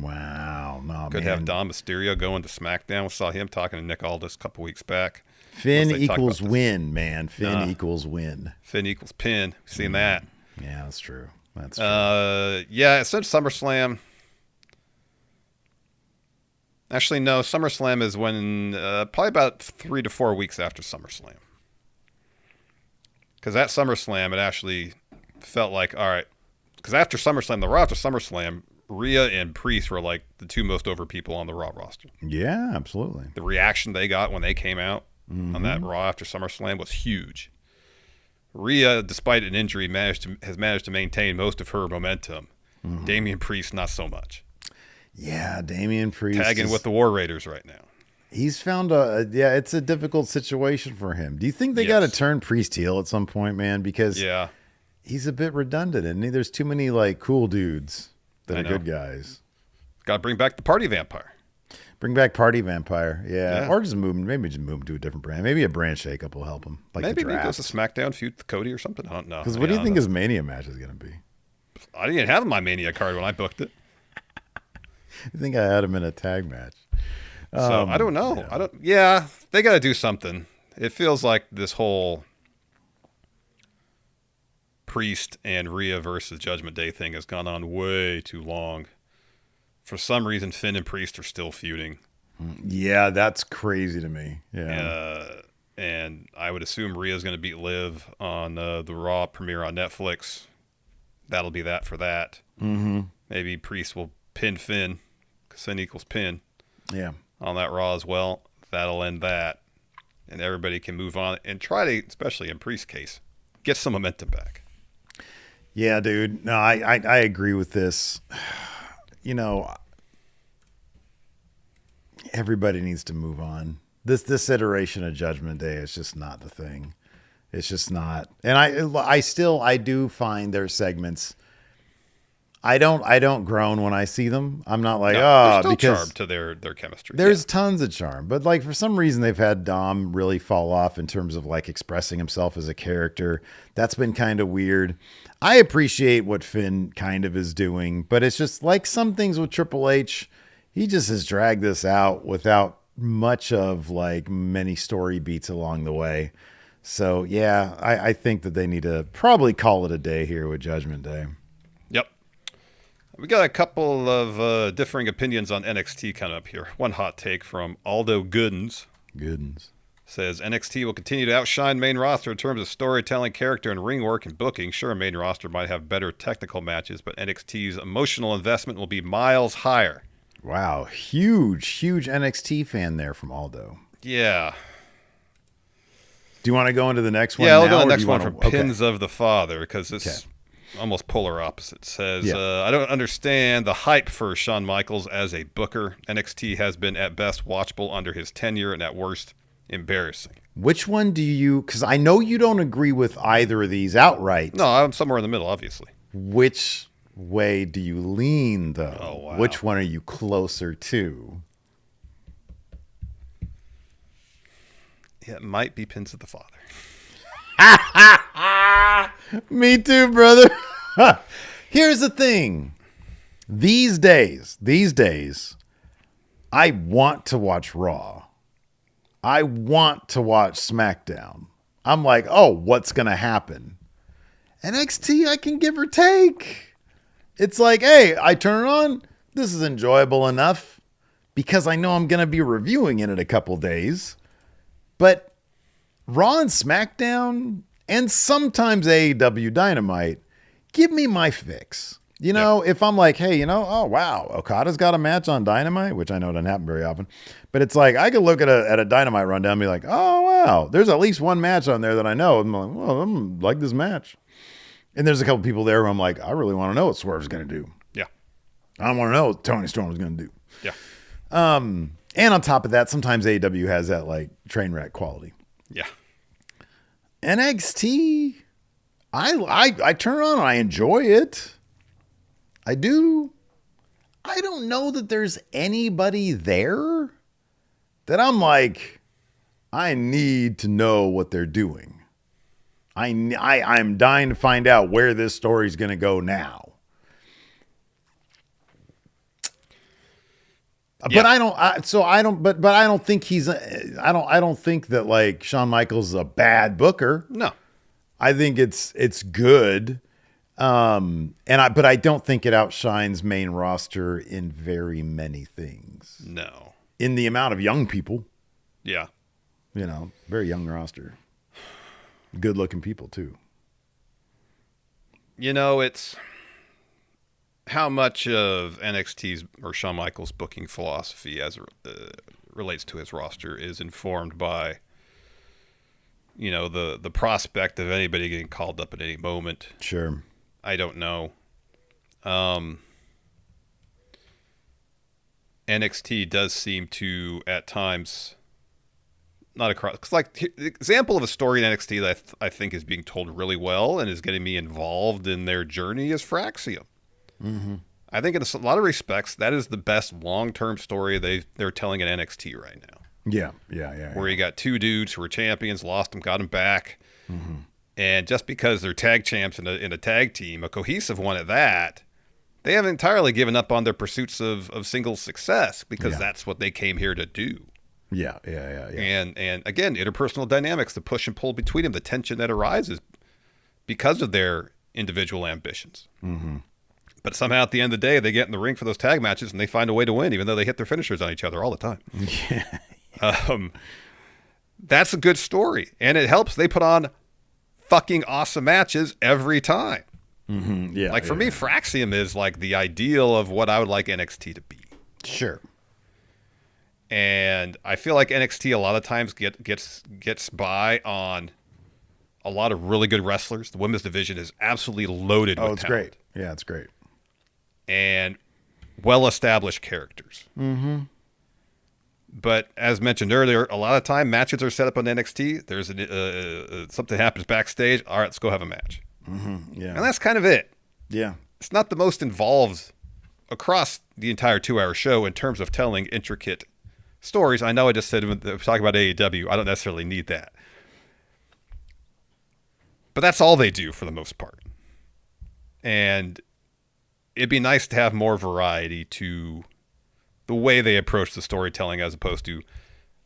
Wow. No, Could man. have Dom Mysterio going to SmackDown. We saw him talking to Nick Aldis a couple weeks back. Finn equals win, man. Finn equals win. Finn equals pin. Seen that. Yeah, that's true. That's true. Yeah, since SummerSlam. Actually, no. SummerSlam is when probably about 3 to 4 weeks after SummerSlam. Because at SummerSlam, it actually felt like, all right. Because after SummerSlam, the Raw after SummerSlam, Rhea and Priest were like the two most over people on the Raw roster. Yeah, absolutely. The reaction they got when they came out on that Raw after SummerSlam was huge. Rhea, despite an injury, has managed to maintain most of her momentum. Damian Priest, not so much. Yeah, Damian Priest. Tagging with the War Raiders right now. He's found it's a difficult situation for him. Do you think they got to turn Priest heel at some point, man? Because he's a bit redundant, and there's too many like cool dudes that are good guys. Got to bring back the Party Vampire. Bring back Party Vampire, yeah. Or just move him to a different brand. Maybe a brand shakeup will help him. Like maybe he does a SmackDown feud with Cody or something. I don't know. Because what do you think his Mania match is going to be? I didn't have my Mania card when I booked it. I think I had him in a tag match. So I don't know. They got to do something. It feels like this whole Priest and Rhea versus Judgment Day thing has gone on way too long. For some reason, Finn and Priest are still feuding. Yeah, that's crazy to me. Yeah. And I would assume Rhea's going to beat Liv on the Raw premiere on Netflix. That'll be that for that. Mm-hmm. Maybe Priest will pin Finn, because Finn equals pin. Yeah. On that Raw as well. That'll end that. And everybody can move on and try to, especially in Priest's case, get some momentum back. Yeah, dude. No, I agree with this. Everybody needs to move on. This iteration of Judgment Day is just not the thing. It's just not. And I do find their segments. I don't groan when I see them. I'm not like, there's still because charm to their chemistry. There's tons of charm, but like for some reason they've had Dom really fall off in terms of like expressing himself as a character. That's been kind of weird. I appreciate what Finn kind of is doing, but it's just like some things with Triple H. He just has dragged this out without much of like many story beats along the way. So yeah, I think that they need to probably call it a day here with Judgment Day. Yep. We got a couple of differing opinions on NXT coming up here. One hot take from Aldo Goodens. Says NXT will continue to outshine main roster in terms of storytelling, character, and ring work and booking. Sure, main roster might have better technical matches, but NXT's emotional investment will be miles higher. Wow, huge NXT fan there from Aldo. Yeah. Do you want to go into the next one? Yeah, I'll go to the next one from Pins of the Father, because it's almost polar opposite. Says, I don't understand the hype for Shawn Michaels as a booker. NXT has been at best watchable under his tenure and at worst embarrassing. Which one do you, because I know you don't agree with either of these outright. No, I'm somewhere in the middle, obviously. Which way do you lean, though? Oh, wow. Which one are you closer to? Yeah, it might be Pins of the Father. Me too, brother. Here's the thing. These days, I want to watch Raw. I want to watch SmackDown. I'm like, oh, what's going to happen? NXT, I can give or take. It's like, hey, I turn it on. This is enjoyable enough because I know I'm going to be reviewing it in a couple days. But Raw and SmackDown, And sometimes AEW Dynamite, give me my fix. You know, if I'm like, hey, oh, wow, Okada's got a match on Dynamite, which I know doesn't happen very often. But it's like, I could look at a Dynamite rundown and be like, oh, wow, there's at least one match on there that I know. I'm like, well, I'm like this match. And there's a couple people there where I'm like, I really want to know what Swerve's going to do. Yeah. I want to know what Tony Storm's going to do. Yeah. And on top of that, sometimes AEW has that like train wreck quality. Yeah. NXT, I turn on and I enjoy it. I do. I don't know that there's anybody there that I'm like, I need to know what they're doing. I'm dying to find out where this story's going to go now. Yeah. But I don't think I don't think that like Shawn Michaels is a bad booker. No. I think it's good. But I don't think it outshines main roster in very many things. No. In the amount of young people, Yeah. very young roster. Good looking people too. It's how much of NXT's or Shawn Michaels' booking philosophy as relates to his roster is informed by, the prospect of anybody getting called up at any moment. Sure. I don't know. NXT does seem to, at times, not across. Cause like the example of a story in NXT that I think is being told really well and is getting me involved in their journey is Fraxium. Mm-hmm. I think in a lot of respects, that is the best long-term story they're telling in NXT right now. Yeah. Where you got two dudes who were champions, lost them, got them back. Mm-hmm. And just because they're tag champs in a tag team, a cohesive one at that, they haven't entirely given up on their pursuits of single success because that's what they came here to do. Yeah. And again, interpersonal dynamics, the push and pull between them, the tension that arises because of their individual ambitions. Mm-hmm. But somehow at the end of the day, they get in the ring for those tag matches and they find a way to win, even though they hit their finishers on each other all the time. Yeah. That's a good story. And it helps. They put on fucking awesome matches every time. Mm-hmm. Yeah. Like for me, Fraxium is like the ideal of what I would like NXT to be. Sure. And I feel like NXT a lot of times gets by on a lot of really good wrestlers. The women's division is absolutely loaded with it's talent. great. Yeah, it's great. And well-established characters. Mm-hmm. But as mentioned earlier, a lot of time matches are set up on NXT. There's something happens backstage. All right, let's go have a match. Mm-hmm. Yeah. And that's kind of it. Yeah. It's not the most involved across the entire 2-hour show in terms of telling intricate stories. I know I just said when talking about AEW, I don't necessarily need that. But that's all they do for the most part. And it'd be nice to have more variety to the way they approach the storytelling as opposed to,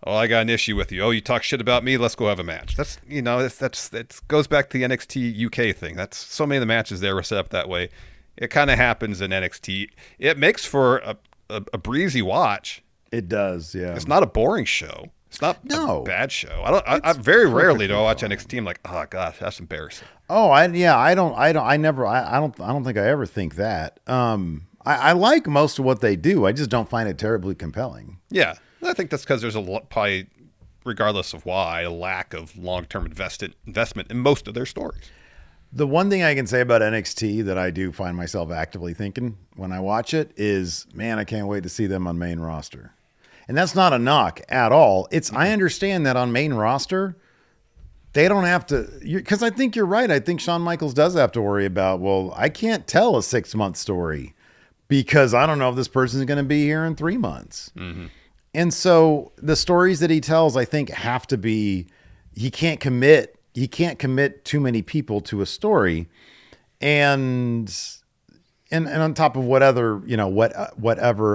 oh, I got an issue with you. Oh, you talk shit about me. Let's go have a match. That's, that goes back to the NXT UK thing. That's so many of the matches there were set up that way. It kind of happens in NXT. It makes for a breezy watch. It does. Yeah. It's not a boring show. It's not a bad show. I very rarely do I watch NXT. I'm like, oh gosh, that's embarrassing. Oh, I don't think I ever think that. I like most of what they do. I just don't find it terribly compelling. Yeah. I think that's because there's probably, regardless of why, a lack of long-term investment in most of their stories. The one thing I can say about NXT that I do find myself actively thinking when I watch it is, man, I can't wait to see them on main roster. And that's not a knock at all. I understand that on main roster, they don't have to, because I think you're right. I think Shawn Michaels does have to worry about, well, I can't tell a 6-month story because I don't know if this person's going to be here in 3 months. Mm-hmm. And so the stories that he tells, I think, have to be, he can't commit too many people to a story. And on top of whatever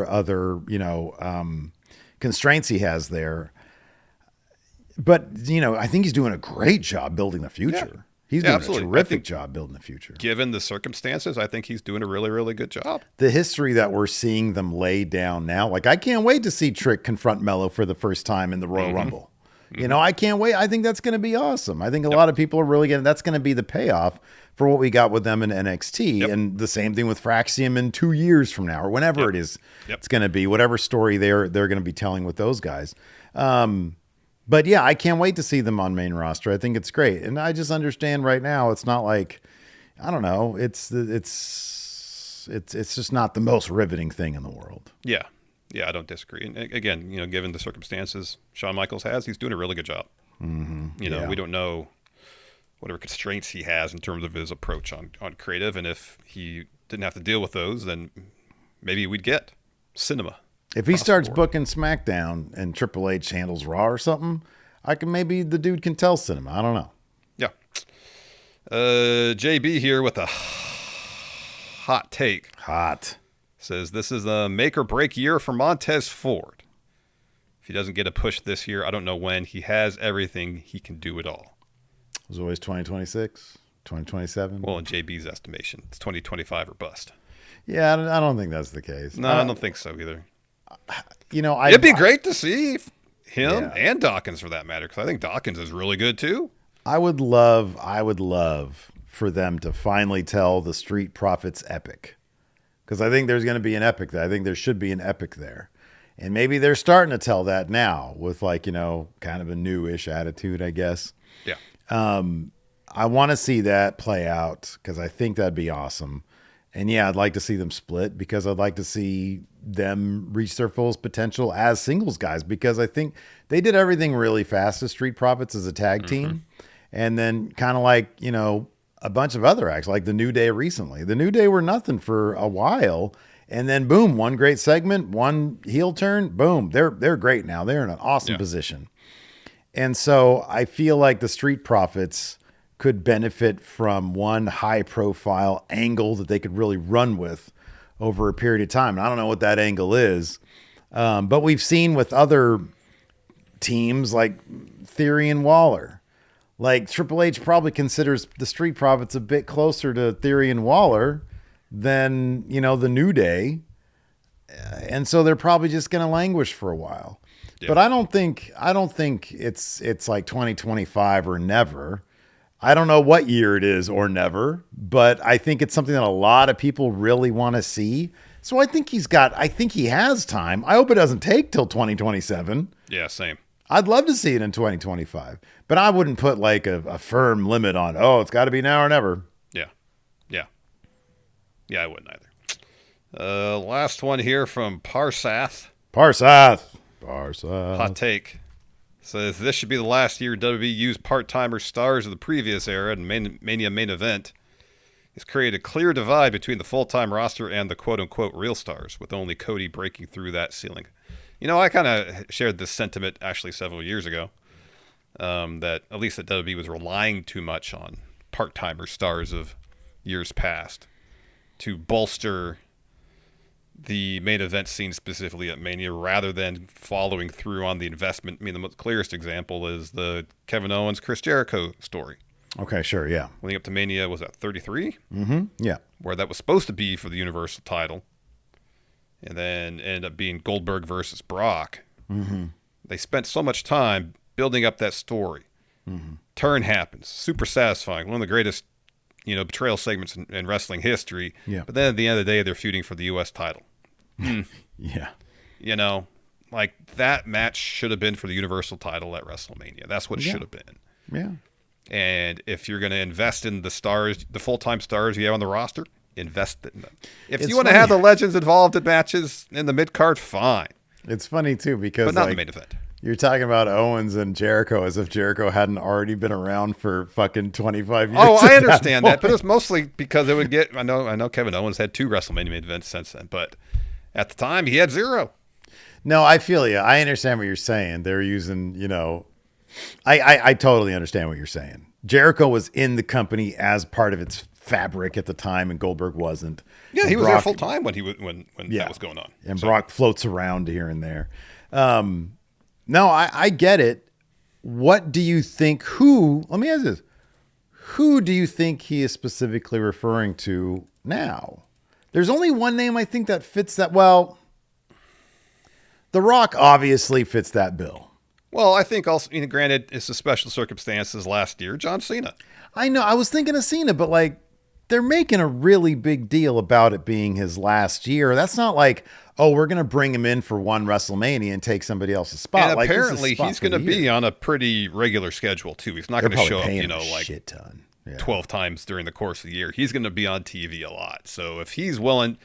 other, constraints he has there. But, I think he's doing a great job building the future. Yeah. He's doing a terrific job building the future. Given the circumstances, I think he's doing a really, really good job. The history that we're seeing them lay down now, like I can't wait to see Trick confront Mello for the first time in the Royal Rumble. You know, I can't wait. I think that's going to be awesome. I think a lot of people are really that's going to be the payoff for what we got with them in NXT. And the same thing with Fraxium in 2 years from now or whenever it is. It's going to be whatever story they're going to be telling with those guys. But yeah, I can't wait to see them on main roster. I think it's great. And I just understand right now it's not like, I don't know, it's just not the most riveting thing in the world. Yeah. Yeah, I don't disagree. And again, you know, given the circumstances Shawn Michaels has, he's doing a really good job. You know, we don't know whatever constraints he has in terms of his approach on creative. And if he didn't have to deal with those, then maybe we'd get cinema. If he starts booking SmackDown and Triple H handles Raw or something, maybe the dude can tell cinema. I don't know. Yeah. JB here with a hot take. Says this is a make or break year for Montez Ford. If he doesn't get a push this year, I don't know when. He has everything. He can do it all. It was always 2026, 2027. Well, in JB's estimation, it's 2025 or bust. Yeah, I don't think that's the case. No, I don't think so either. You know, it'd be great to see him and Dawkins for that matter, because I think Dawkins is really good too. I would love for them to finally tell the Street Profits epic, because I think there's going to be an epic there. I think there should be an epic there, and maybe they're starting to tell that now with, like, you know, kind of a new-ish attitude, I guess. Yeah. I want to see that play out because I think that'd be awesome. And yeah, I'd like to see them split because I'd like to see them reach their fullest potential as singles guys, because I think they did everything really fast as Street Profits as a tag team. And then kind of like, you know, a bunch of other acts like the New Day recently. The New Day were nothing for a while. And then boom, one great segment, one heel turn, boom, they're great now. They're in an awesome position. And so I feel like the Street Profits could benefit from one high-profile angle that they could really run with over a period of time. And I don't know what that angle is, but we've seen with other teams like Theory and Waller. Like Triple H probably considers the Street Profits a bit closer to Theory and Waller than, you know, the New Day. And so they're probably just going to languish for a while. Yeah. But I don't think it's like 2025 or never. I don't know what year it is or never, but I think it's something that a lot of people really want to see. So I think he has time. I hope it doesn't take till 2027. Yeah, same. I'd love to see it in 2025, but I wouldn't put like a firm limit on, it's got to be now or never. Yeah. Yeah. Yeah, I wouldn't either. Last one here from Parsath. Hot take. Says this should be the last year WWE used part-timer stars of the previous era and Mania main event. It's created a clear divide between the full-time roster and the quote-unquote real stars, with only Cody breaking through that ceiling. You know, I kind of shared this sentiment actually several years ago, that at least that WWE was relying too much on part-timer stars of years past to bolster the main event scene specifically at Mania rather than following through on the investment. I mean, the most clearest example is the Kevin Owens, Chris Jericho story. Okay, sure, yeah. Leading up to Mania, was that 33? Mm-hmm, yeah. Where that was supposed to be for the Universal title. And then ended up being Goldberg versus Brock. Mm-hmm. They spent so much time building up that story. Mm-hmm. Turn happens. Super satisfying. One of the greatest, you know, betrayal segments in wrestling history. Yeah. But then at the end of the day, they're feuding for the U.S. title. Yeah. You know, like that match should have been for the Universal title at WrestleMania. That's what it should have been. Yeah. And if you're going to invest in the stars, the full-time stars you have on the roster, invest in them. If you want to have the legends involved in matches in the mid-card, fine. It's funny, too, because but not the main event. You're talking about Owens and Jericho as if Jericho hadn't already been around for fucking 25 years. Oh, I understand that, but it's mostly because it would get. I know Kevin Owens had 2 WrestleMania main events since then, but at the time he had 0. No, I feel you. I understand what you're saying. They're using, you know, I totally understand what you're saying. Jericho was in the company as part of its fabric at the time, and Goldberg wasn't. Yeah, and he was there full time when that was going on. And so. Brock floats around here and there. No, I get it. What do you think? Let me ask this. Who do you think he is specifically referring to now? There's only one name I think that fits that. Well, The Rock obviously fits that bill. Well, I think also, granted, it's the special circumstances last year. John Cena. I know. I was thinking of Cena, but like they're making a really big deal about it being his last year. That's not like, oh, we're going to bring him in for one WrestleMania and take somebody else's spot. And Like, apparently he's going to be on a pretty regular schedule too. He's not going to show up, like shit ton. Yeah. 12 times during the course of the year. He's going to be on TV a lot. So if he's willing,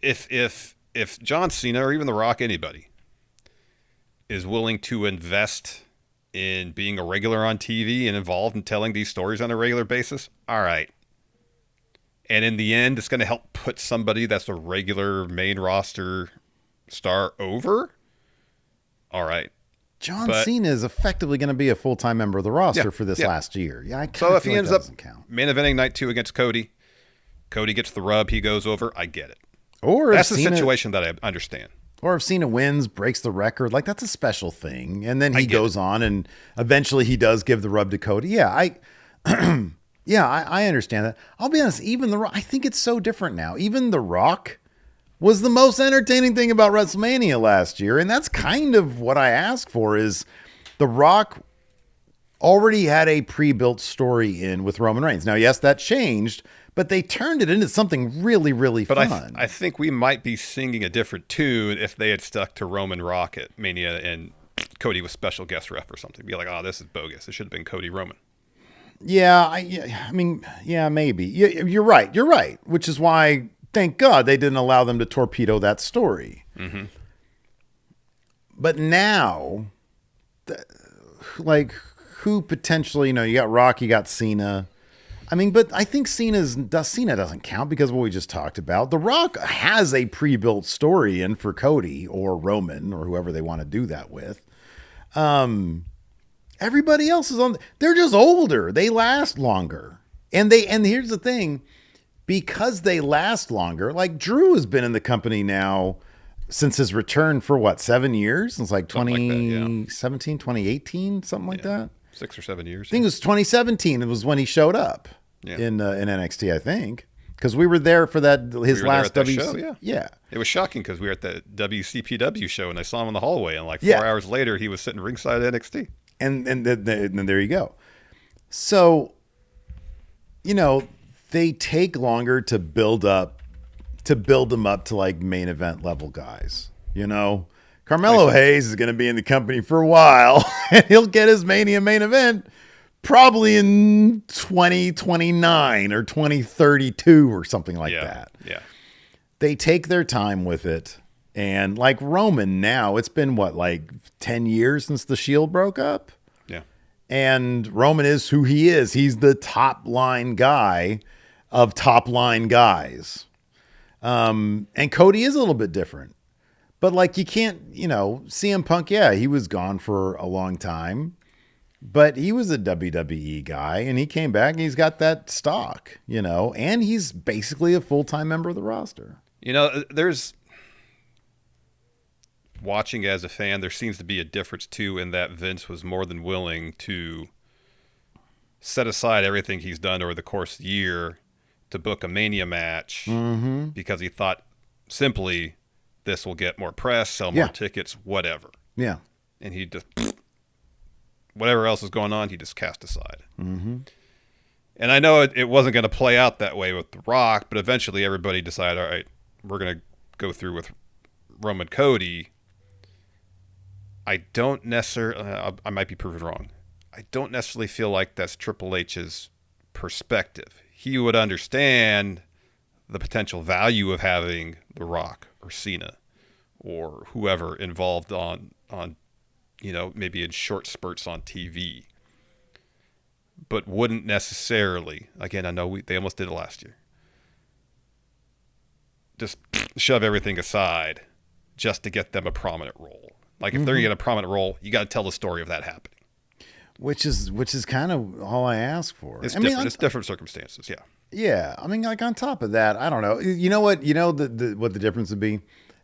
if John Cena or even The Rock, anybody is willing to invest in being a regular on TV and involved in telling these stories on a regular basis, all right. And in the end, it's going to help put somebody that's a regular main roster star over. All right. John Cena is effectively going to be a full-time member of the roster for this last year. Yeah, so if he ends up main eventing night 2 against Cody gets the rub, he goes over, I get it. Or that's the situation that I understand. Or if Cena wins, breaks the record, like that's a special thing. And then he goes on and eventually he does give the rub to Cody. Yeah, I understand that. I'll be honest, even The Rock, I think it's so different now. Even The Rock was the most entertaining thing about WrestleMania last year. And that's kind of what I ask for is The Rock already had a pre-built story in with Roman Reigns. Now, yes, that changed, but they turned it into something really, really fun. But I think we might be singing a different tune if they had stuck to Roman Rock at Mania and Cody was special guest ref or something. Be like, oh, this is bogus. It should have been Cody Roman. Yeah, I mean, maybe. You're right. You're right. Which is why, thank God, they didn't allow them to torpedo that story. Mm-hmm. But now, like, who potentially, you got Rock, you got Cena. I mean, but I think Cena doesn't count because of what we just talked about. The Rock has a pre-built story in for Cody or Roman or whoever they want to do that with. Everybody else is on. They're just older. They last longer. And here's the thing, because they last longer, like Drew has been in the company now since his return for what, 7 years? Since like 2017, 2018, something like that. 6 or 7 years. I think it was 2017. It was when he showed up in NXT, I think. Because we were there for his last show, yeah. It was shocking because we were at the WCPW show and I saw him in the hallway and like 4 hours later he was sitting ringside at NXT. And then there you go. So, they take longer to build them up to like main event level guys. Carmelo Hayes is going to be in the company for a while and he'll get his Mania main event probably in 2029 or 2032 or something like that. Yeah. They take their time with it. And like Roman now, it's been like 10 years since the Shield broke up. Yeah. And Roman is who he is. He's the top line guy of top line guys. And Cody is a little bit different. But like you can't, CM Punk, he was gone for a long time. But he was a WWE guy and he came back and he's got that stock, and he's basically a full-time member of the roster. There's watching as a fan, there seems to be a difference too in that Vince was more than willing to set aside everything he's done over the course of the year to book a Mania match because he thought simply this will get more press, sell more tickets, whatever. Yeah. And he just, whatever else is going on, he just cast aside. Mm-hmm. And I know it wasn't going to play out that way with The Rock, but eventually everybody decided, all right, we're going to go through with Roman Cody. I don't necessarily, I might be proven wrong. I don't necessarily feel like that's Triple H's perspective. He would understand the potential value of having The Rock or Cena or whoever involved on maybe in short spurts on TV, but wouldn't necessarily, again, I know they almost did it last year, just shove everything aside just to get them a prominent role. Like if they're going to get a prominent role, you got to tell the story of that happening. Which is kind of all I ask for. It's different. It's different circumstances. Yeah. Yeah. I mean, like on top of that, I don't know. You know what? What the difference would be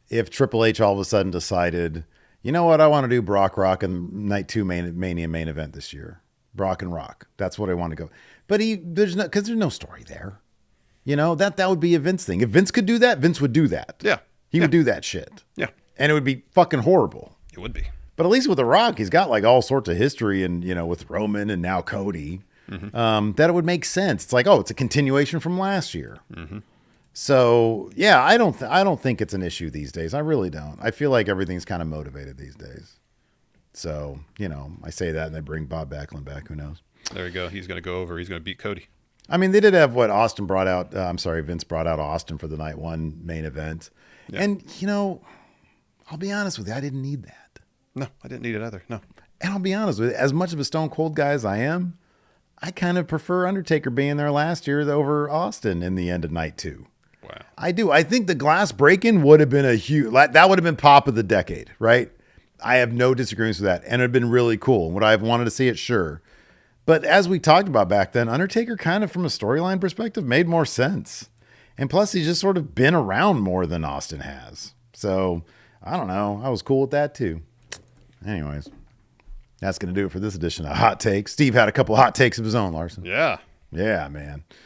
if Triple H all of a sudden decided, you know what? I want to do Brock Rock and Night 2 Mania main event this year. Brock and Rock. That's what I want to go. But there's no story there. That would be a Vince thing. If Vince could do that, Vince would do that. Yeah. He would do that shit. Yeah. And it would be fucking horrible. It would be. But at least with The Rock, he's got like all sorts of history, and with Roman and now Cody, that it would make sense. It's like, oh, it's a continuation from last year. So yeah, I don't think it's an issue these days. I really don't. I feel like everything's kind of motivated these days. So I say that, and they bring Bob Backlund back. Who knows? There you go. He's going to go over. He's going to beat Cody. I mean, they did have what Austin brought out. Vince brought out Austin for the night one main event. Yeah. And, I'll be honest with you, I didn't need that. No, I didn't need it either. No. And I'll be honest with you, as much of a Stone Cold guy as I am, I kind of prefer Undertaker being there last year over Austin in the end of night 2. Wow. I do. I think the glass break-in would have been that would have been pop of the decade, right? I have no disagreements with that. And it would have been really cool. Would I have wanted to see it? Sure. But as we talked about back then, Undertaker kind of from a storyline perspective made more sense. And plus, he's just sort of been around more than Austin has. So, I don't know. I was cool with that too. Anyways, that's going to do it for this edition of Hot Takes. Steve had a couple hot takes of his own, Larson. Yeah. Yeah, man.